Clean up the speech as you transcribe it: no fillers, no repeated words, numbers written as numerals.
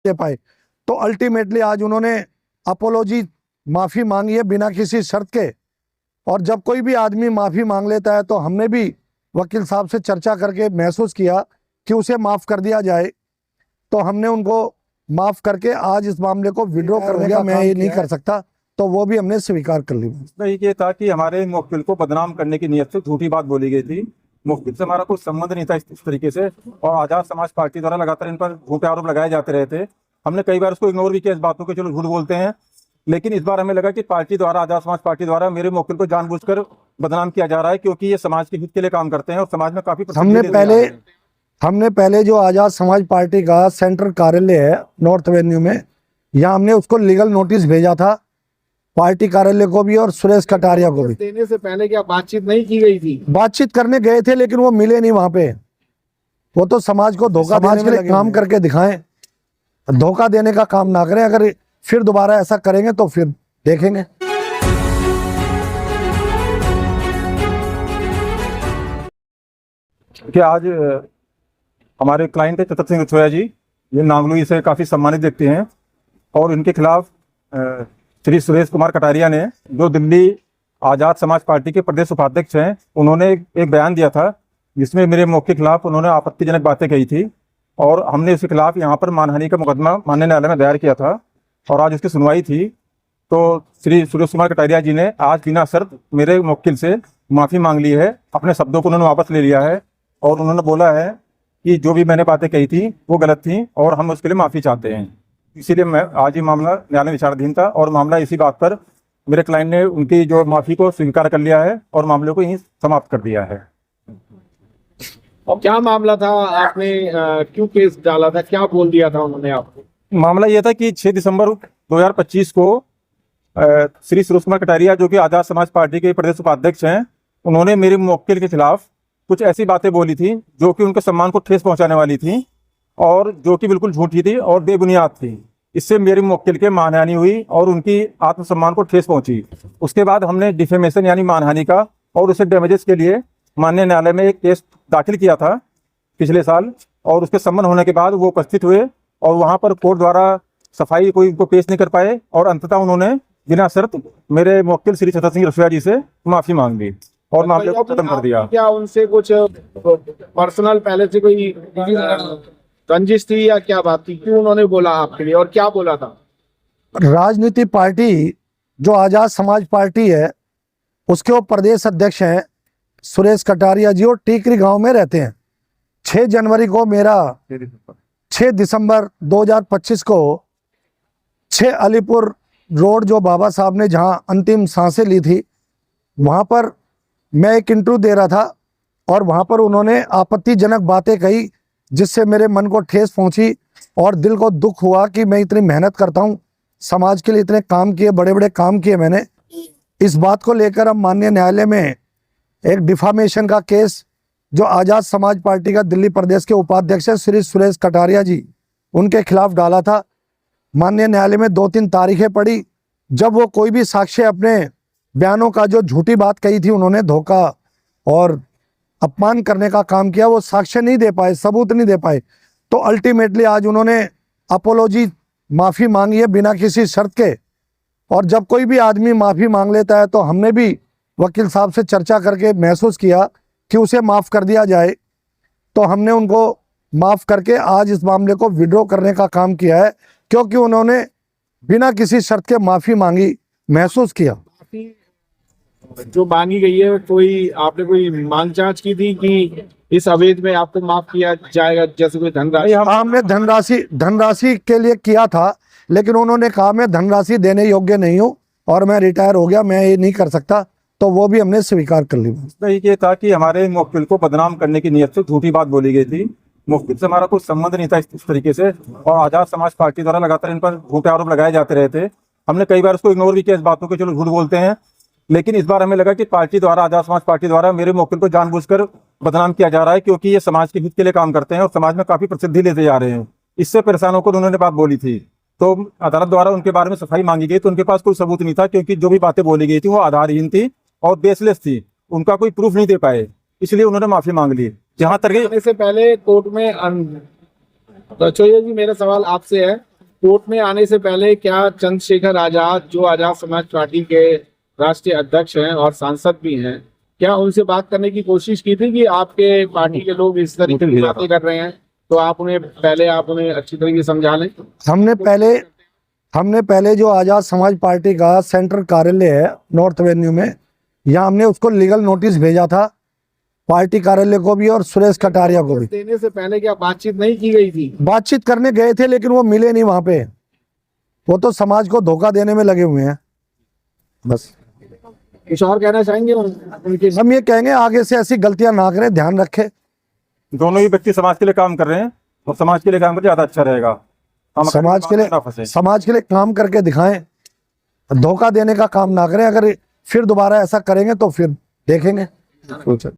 दे पाए। तो अल्टीमेटली आज उन्होंने अपोलॉजी माफ़ी मांगी है बिना किसी शर्त के। और जब कोई भी आदमी माफ़ी मांग लेता है तो हमने भी वकील साहब से चर्चा करके महसूस किया कि उसे माफ़ कर दिया जाए, तो हमने उनको माफ़ करके आज इस मामले को विड्रॉ करने का मैं ये नहीं कर सकता, तो वो भी हमने स्वीकार कर ली। नहीं, ये था कि हमारे मुवक्किल को बदनाम करने की नीयत से झूठी बात बोली गई थी। मुवक्किल से हमारा कोई संबंध नहीं था इस तरीके से, और आज़ाद समाज पार्टी द्वारा लगातार इन पर झूठे आरोप लगाए जाते रहे थे। हमने कई बार उसको इग्नोर भी किया इस बातों को, चलो झूठ बोलते हैं, लेकिन इस बार हमें लगा कि पार्टी द्वारा, आज़ाद समाज पार्टी द्वारा मेरे मुवक्किल को जानबूझकर बदनाम किया जा रहा है, क्योंकि ये समाज के हित के लिए काम करते हैं और समाज में काफी हमने पहले जो आज़ाद समाज पार्टी का सेंट्रल कार्यालय है नॉर्थ एवेन्यू में, यहाँ हमने उसको लीगल नोटिस भेजा था, पार्टी कार्यालय को भी और सुरेश कटारिया को भी। देने से पहले क्या बातचीत नहीं की गई थी? बातचीत करने गए थे लेकिन वो मिले नहीं वहां पे। वो तो समाज को धोखा देने के लिए काम करके दिखाएं, धोखा देने का काम ना करें। अगर फिर दोबारा ऐसा करेंगे तो फिर देखेंगे। कि आज हमारे क्लाइंट है छतर सिंह रसोया जी, ये नांगलुई से काफ़ी सम्मानित व्यक्ति हैं, और इनके खिलाफ श्री सुरेश कुमार कटारिया ने, जो दिल्ली आज़ाद समाज पार्टी के प्रदेश उपाध्यक्ष हैं, उन्होंने एक बयान दिया था जिसमें मेरे मुवक्किल के खिलाफ उन्होंने आपत्तिजनक बातें कही थी, और हमने उसके खिलाफ यहाँ पर मानहानि का मुकदमा माननीय न्यायालय में दायर किया था, और आज उसकी सुनवाई थी। तो श्री सुरेश कुमार कटारिया जी ने आज बिना शर्त मेरे मुवक्किल से माफ़ी मांग ली है, अपने शब्दों को उन्होंने वापस ले लिया है, और उन्होंने बोला है कि जो भी मैंने बातें कही थी वो गलत थी और हम उसके लिए माफ़ी चाहते हैं। इसीलिए मैं आज ही मामला न्यायालय विचाराधीन था, और मामला इसी बात पर मेरे क्लाइंट ने उनकी जो माफ़ी को स्वीकार कर लिया है और मामले को यहीं समाप्त कर दिया है। और क्या मामला था? आपने क्यों केस डाला था? क्या बोल दिया था उन्होंने आपको? मामला यह था कि 6 दिसंबर 2025 को श्री सुरेश कुमार कटारिया, जो कि आज़ाद समाज पार्टी के प्रदेश उपाध्यक्ष हैं, उन्होंने मेरे मुवक्किल के खिलाफ कुछ ऐसी बातें बोली थी जो कि उनके सम्मान को ठेस पहुंचाने वाली थी, और जो कि बिल्कुल झूठी थी और बेबुनियाद थी। इससे मेरे मुवक्किल के मानहानि हुई और उनकी आत्मसम्मान को ठेस पहुंची। उसके बाद हमने डिफेमेशन यानी मानहानि का और उसे डैमेजेस के लिए माननीय न्यायालय में एक केस दाखिल किया था पिछले साल, और उसके सम्मन होने के बाद वो उपस्थित हुए, और वहाँ पर कोर्ट द्वारा सफाई कोई उनको पेश नहीं कर पाए, और अंततः उन्होंने बिना शर्त मेरे मुवक्किल श्री छतर सिंह रसोया जी से माफ़ी मांग ली और मामले को खत्म कर दिया। क्या उनसे कुछ पर्सनल पहले से कोई रंजिश थी या क्या बात थी? क्यों उन्होंने बोला आपके लिए, और क्या बोला था? राजनीति पार्टी जो आज़ाद समाज पार्टी है उसके वो प्रदेश अध्यक्ष हैं सुरेश कटारिया जी, और टीकरी गांव में रहते हैं। 6 जनवरी को मेरा 6 दिसंबर 2025 को 6 अलीपुर रोड, जो बाबा साहब ने जहां अंतिम सांसें ली थी, वहां पर मैं एक इंटरव्यू दे रहा था, और वहां पर उन्होंने आपत्तिजनक बातें कही जिससे मेरे मन को ठेस पहुंची और दिल को दुख हुआ कि मैं इतनी मेहनत करता हूं, समाज के लिए इतने काम किए, बड़े बड़े काम किए मैंने। इस बात को लेकर हम माननीय न्यायालय में एक डिफामेशन का केस, जो आज़ाद समाज पार्टी का दिल्ली प्रदेश के उपाध्यक्ष है श्री सुरेश कटारिया जी, उनके खिलाफ डाला था। माननीय न्यायालय में 2-3 तारीखें पड़ी। जब वो कोई भी साक्ष्य, अपने बयानों का जो झूठी बात कही थी, उन्होंने धोखा और अपमान करने का काम किया, वो साक्ष्य नहीं दे पाए, सबूत नहीं दे पाए, तो अल्टीमेटली आज उन्होंने अपोलॉजी माफ़ी मांगी है बिना किसी शर्त के। और जब कोई भी आदमी माफ़ी मांग लेता है तो हमने भी वकील साहब से चर्चा करके महसूस किया कि उसे माफ़ कर दिया जाए, तो हमने उनको माफ़ करके आज इस मामले को विड्रॉ करने का काम किया है, क्योंकि उन्होंने बिना किसी शर्त के माफ़ी मांगी महसूस किया। जो मांगी गई है, कोई आपने कोई मांग जांच की थी कि इस अवैध में आपको माफ किया जाएगा, जैसे कोई धनराशि? हमने धनराशि के लिए किया था, लेकिन उन्होंने कहा मैं धनराशि देने योग्य नहीं हूँ और मैं रिटायर हो गया, मैं ये नहीं कर सकता, तो वो भी हमने स्वीकार कर ली। नहीं, ये था कि हमारे मुवक्किल को बदनाम करने की नीयत से झूठी बात बोली गई थी। मुवक्किल से हमारा कोई संबंध नहीं था इस तरीके से, और आज़ाद समाज पार्टी द्वारा लगातार इन पर झूठे आरोप लगाए जाते रहे थे। हमने कई बार उसको इग्नोर भी किया इस बातों को, चलो झूठ बोलते हैं, लेकिन इस बार हमें लगा कि पार्टी द्वारा, आज़ाद समाज पार्टी द्वारा मेरे मुवक्किल को जानबूझकर बदनाम किया जा रहा है, क्योंकि ये समाज के हित के लिए काम करते हैं और समाज में काफ़ी प्रसिद्धि लेते जा रहे हैं। इससे परेशान होकर उन्होंने बात बोली थी, तो अदालत द्वारा उनके बारे में सफाई मांगी गई, तो उनके पास कोई सबूत नहीं था, क्योंकि जो भी बातें बोली गई थी वो आधारहीन थी और बेसलेस थी, उनका कोई प्रूफ नहीं दे पाए, इसलिए उन्होंने माफ़ी मांग ली। जहाँ तक से पहले कोर्ट में रसोइया जी, मेरा सवाल आपसे है कोर्ट में आने से पहले क्या चंद्रशेखर आजाद, जो आजाद समाज पार्टी के राष्ट्रीय अध्यक्ष हैं और सांसद भी हैं, क्या उनसे बात करने की कोशिश की थी कि आपके पार्टी के लोग इस तरीके की बातें कर रहे हैं, तो आप उन्हें अच्छी तरीके से समझा लें? हमने पहले जो आजाद समाज पार्टी का सेंट्रल कार्यालय है नॉर्थ एवेन्यू में, यहाँ हमने उसको लीगल नोटिस भेजा था, पार्टी कार्यालय को भी और सुरेश कटारिया को भी। देने से पहले क्या बातचीत नहीं की गई थी? बातचीत करने गए थे लेकिन वो मिले नहीं वहां पे, वो तो समाज को धोखा देने में लगे हुए हैं बस। कुछ और कहना चाहेंगे उनके? हम ये कहेंगे आगे से ऐसी गलतियां ना करें, ध्यान रखें। दोनों ही व्यक्ति समाज के लिए काम कर रहे हैं और समाज के लिए काम करके ज्यादा अच्छा रहेगा। हम समाज के लिए काम करके दिखाएं, धोखा देने का काम ना करें। अगर फिर दोबारा ऐसा करेंगे तो फिर देखेंगे।